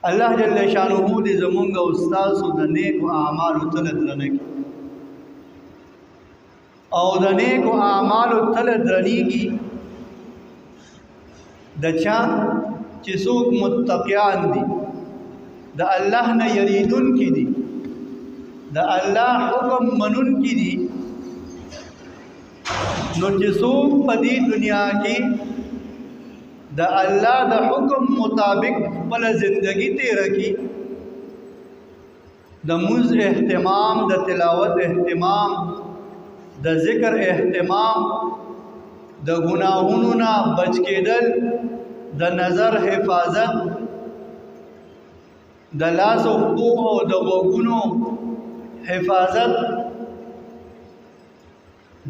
الله جل شانه دې زمونږ او ستاسو د نیکو اعمالو تله درنه کړي او د نیکو اعمالو تله درنیږي د چا چې څوک متقیان دي د الله نه یریدونکي دي د الله حکم منونکي دي نو چې څوک په دې دنیا کې د الله د حکم مطابق خپل زندگی تیر کی د مونږ اهتمام د تلاوت اهتمام د ذکر اهتمام د گناهونو نه بچ کېدل د نظر حفاظت د لاس او د غوږونو حفاظت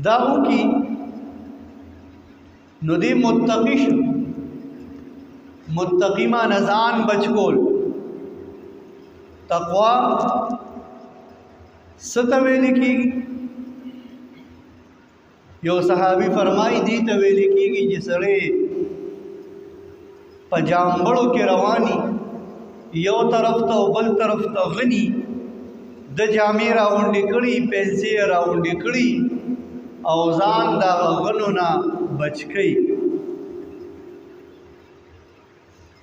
دا وکي نو دې متقی شو متقی ما نزان بچکول تقوا ستویل کی یو صحابی فرمائی دی تویل کی گی جسرے پجامبڑو کے روانی یو طرف تا بل طرف تا غنی د جامی راونڈی کڑی پینسی راونڈی کڑی اوزان دا غنو نا بچکی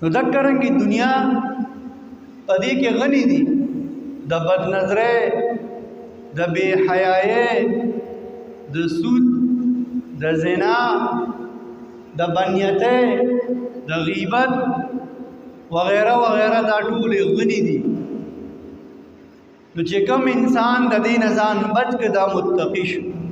نو دکرنگی دنیا پدی کے غنی دی د بد نظرے د بے حیائے د سود د زنا د بنیتے د غیبت وغیرہ وغیرہ دا ټول غنی دی نو چې کوم انسان د دې نزان بچ کے دا متقی شو